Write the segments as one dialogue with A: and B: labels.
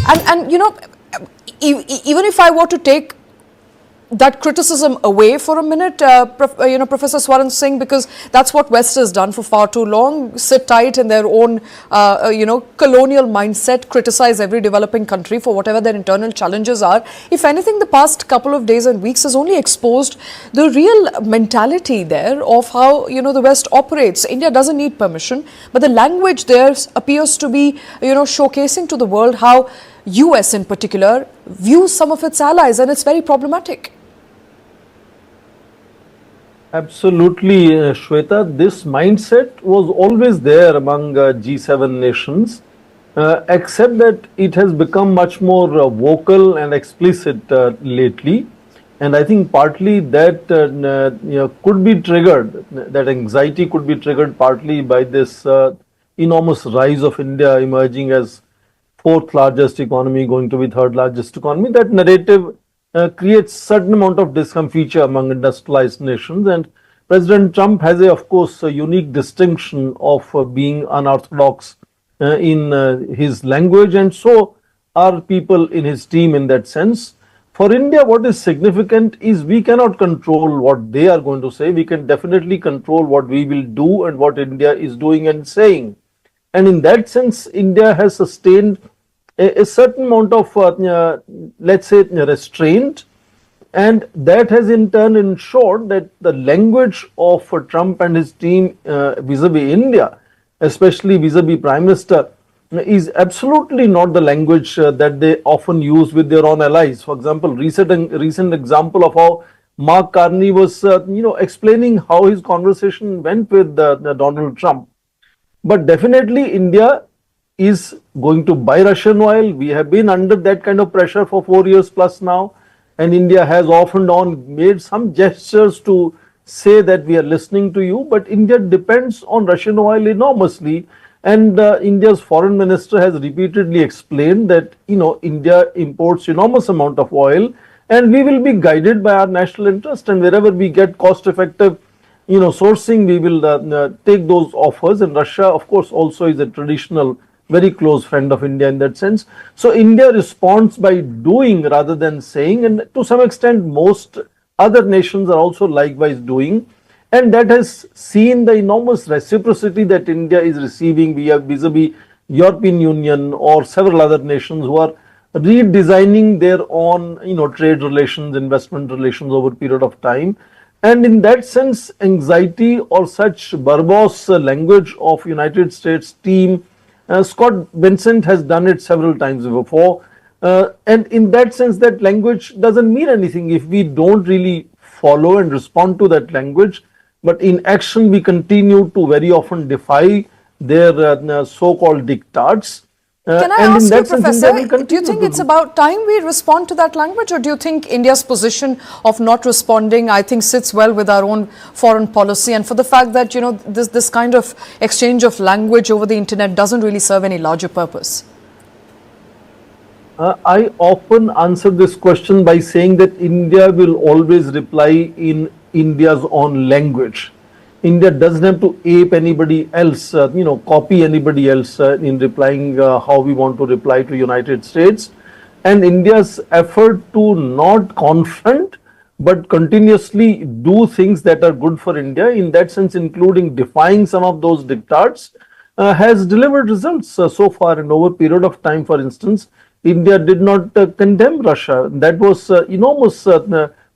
A: And even if I were to take that criticism away for a minute, Professor Swaran Singh, because that's what West has done for far too long, sit tight in their own, colonial mindset, criticize every developing country for whatever their internal challenges are. If anything, the past couple of days and weeks has only exposed the real mentality there of how, the West operates. India doesn't need permission, but the language there appears to be, showcasing to the world how US in particular views some of its allies, and it's very problematic.
B: Absolutely, Shweta. This mindset was always there among G7 nations, except that it has become much more vocal and explicit lately. And I think partly that could be triggered, that anxiety could be triggered partly by this enormous rise of India emerging as fourth largest economy, going to be third largest economy. That narrative creates certain amount of discomfiture among industrialized nations, and President Trump has of course a unique distinction of being unorthodox in his language, and so are people in his team in that sense. For India, what is significant is we cannot control what they are going to say. We can definitely control what we will do and what India is doing and saying. And in that sense, India has sustained a certain amount of, let's say, restraint, and that has in turn ensured that the language of Trump and his team vis-a-vis India, especially vis-a-vis Prime Minister, is absolutely not the language that they often use with their own allies. For example, recent example of how Mark Carney was, explaining how his conversation went with Donald Trump. But definitely India is going to buy Russian oil. We have been under that kind of pressure for 4 years plus now, and India has off and on made some gestures to say that we are listening to you, but India depends on Russian oil enormously, and India's foreign minister has repeatedly explained that India imports enormous amount of oil, and we will be guided by our national interest, and wherever we get cost effective sourcing, we will take those offers. And Russia, of course, also is a traditional very close friend of India in that sense. So India responds by doing rather than saying, and to some extent most other nations are also likewise doing, and that has seen the enormous reciprocity that India is receiving via vis-a-vis European Union or several other nations who are redesigning their own trade relations, investment relations over a period of time. And in that sense, anxiety or such verbose language of United States team, Scott Bessent has done it several times before, and in that sense, that language doesn't mean anything if we don't really follow and respond to that language. But in action, we continue to very often defy their so-called diktats.
A: Can I ask you, Professor, do you think it's about time we respond to that language, or do you think India's position of not responding, I think, sits well with our own foreign policy, and for the fact that, this kind of exchange of language over the internet doesn't really serve any larger purpose?
B: I often answer this question by saying that India will always reply in India's own language. India doesn't have to ape anybody else, copy anybody else in replying how we want to reply to United States. And India's effort to not confront but continuously do things that are good for India, in that sense including defying some of those diktats, has delivered results so far. And over a period of time, for instance, India did not condemn Russia. That was enormous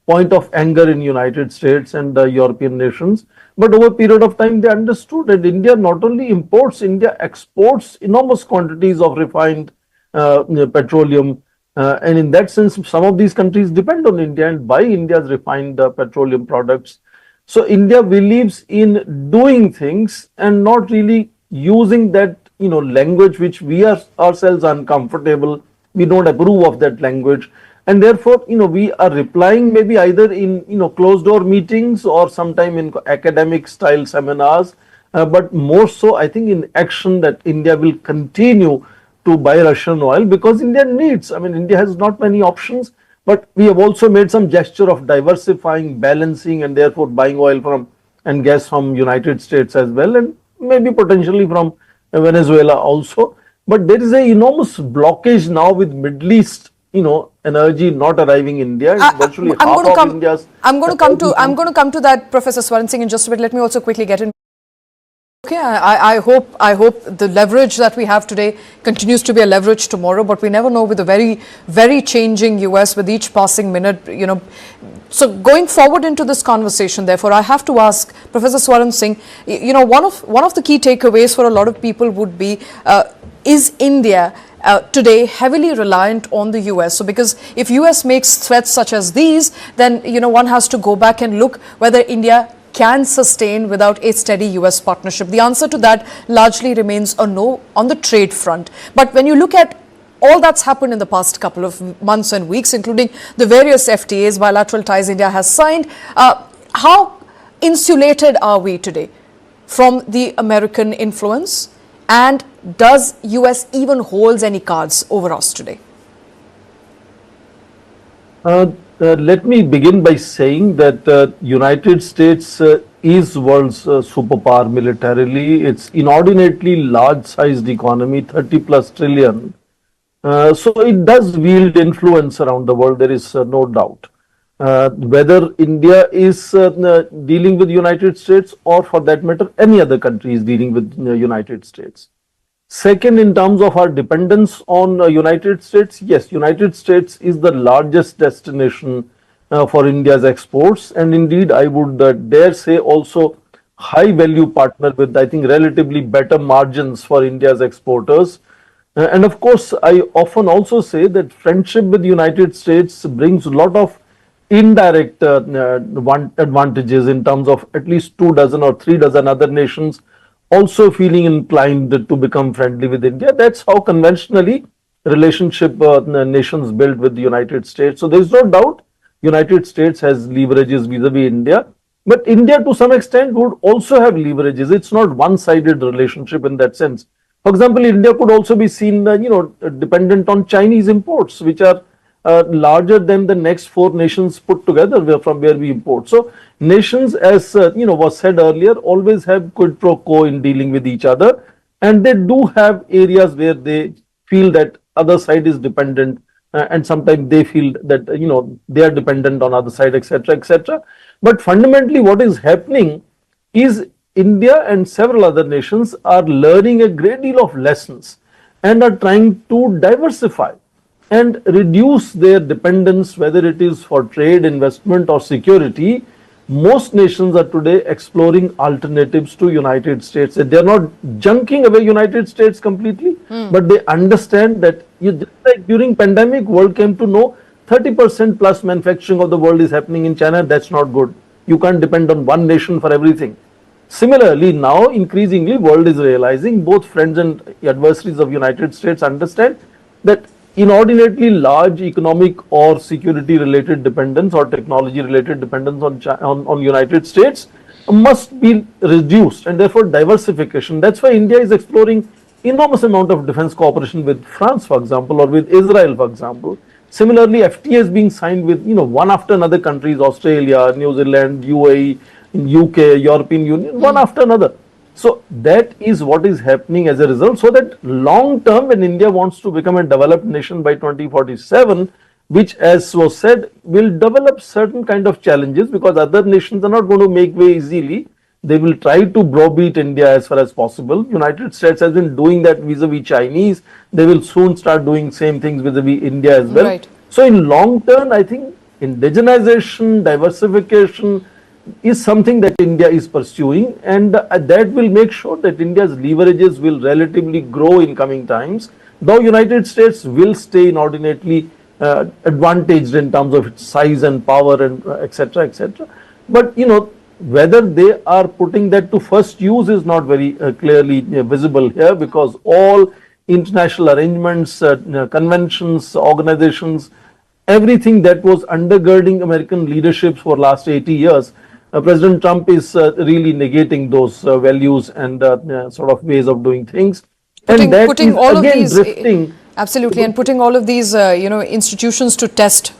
B: point of anger in United States and European nations. But over a period of time, they understood that India not only imports, India exports enormous quantities of refined petroleum. And in that sense, some of these countries depend on India and buy India's refined petroleum products. So India believes in doing things and not really using that language which we are ourselves uncomfortable. We don't approve of that language. And therefore, we are replying maybe either in, closed door meetings or sometime in academic style seminars, but more so, I think, in action, that India will continue to buy Russian oil because India needs, India has not many options, but we have also made some gesture of diversifying, balancing, and therefore buying oil from and gas from United States as well, and maybe potentially from Venezuela also. But there is an enormous blockage now with Middle East, energy not arriving in India. Virtually
A: I'm
B: half
A: going to
B: of
A: come.
B: India's
A: I'm going to come to that, Professor Swaran Singh, in just a bit. Let me also quickly get in. Okay, I hope the leverage that we have today continues to be a leverage tomorrow, but we never know with a very changing US with each passing minute, So going forward into this conversation, therefore, I have to ask Professor Swaran Singh, one of the key takeaways for a lot of people would be, is India today heavily reliant on the US? So because if US makes threats such as these, then, one has to go back and look whether India can sustain without a steady US partnership. The answer to that largely remains a no on the trade front. But when you look at all that's happened in the past couple of months and weeks, including the various FTAs, bilateral ties India has signed, how insulated are we today from the American influence? And does US even holds any cards over us today?
B: Let me begin by saying that United States is world's superpower militarily. It's inordinately large-sized economy, 30 plus trillion. So it does wield influence around the world. There is no doubt. Whether India is dealing with United States, or for that matter, any other country is dealing with United States. Second, in terms of our dependence on United States, yes, United States is the largest destination for India's exports, and indeed, I would dare say also high value partner with, I think, relatively better margins for India's exporters. And of course, I often also say that friendship with the United States brings a lot of indirect advantages in terms of at least 2 dozen or 3 dozen other nations also feeling inclined to become friendly with India. That's how conventionally relationship nations build with the United States. So there's no doubt United States has leverages vis-a-vis India, but India to some extent would also have leverages. It's not one-sided relationship in that sense. For example, India could also be seen, dependent on Chinese imports, which are larger than the next 4 nations put together from where we import. So nations, as was said earlier, always have quid pro quo in dealing with each other, and they do have areas where they feel that other side is dependent, and sometimes they feel that they are dependent on other side, etc., etc. But fundamentally, what is happening is India and several other nations are learning a great deal of lessons and are trying to diversify and reduce their dependence, whether it is for trade, investment, or security. Most nations are today exploring alternatives to United States. They are not junking away United States completely, but they understand that just like during pandemic, world came to know 30% plus manufacturing of the world is happening in China. That's not good. You can't depend on one nation for everything. Similarly, now increasingly world is realizing, both friends and adversaries of United States understand that inordinately large economic or security related dependence or technology related dependence on United States must be reduced, and therefore diversification. That's why India is exploring enormous amount of defense cooperation with France, for example, or with Israel, for example. Similarly, FTA is being signed with one after another countries: Australia, New Zealand, UAE, UK, European Union, one after another. So that is what is happening as a result. So that long term, when India wants to become a developed nation by 2047, which, as was said, will develop certain kind of challenges, because other nations are not going to make way easily. They will try to browbeat India as far as possible. United States has been doing that vis-a-vis Chinese. They will soon start doing same things vis-a-vis India as well.
A: Right.
B: So in long term, I think indigenization, diversification is something that India is pursuing, and that will make sure that India's leverages will relatively grow in coming times, though United States will stay inordinately advantaged in terms of its size and power and etc., etc. But whether they are putting that to first use is not very clearly visible here, because all international arrangements, conventions, organizations, everything that was undergirding American leadership for last 80 years, President Trump is really negating those values and sort of ways of doing things.
A: Putting all of these
B: drifting.
A: Absolutely, and putting all of these institutions to test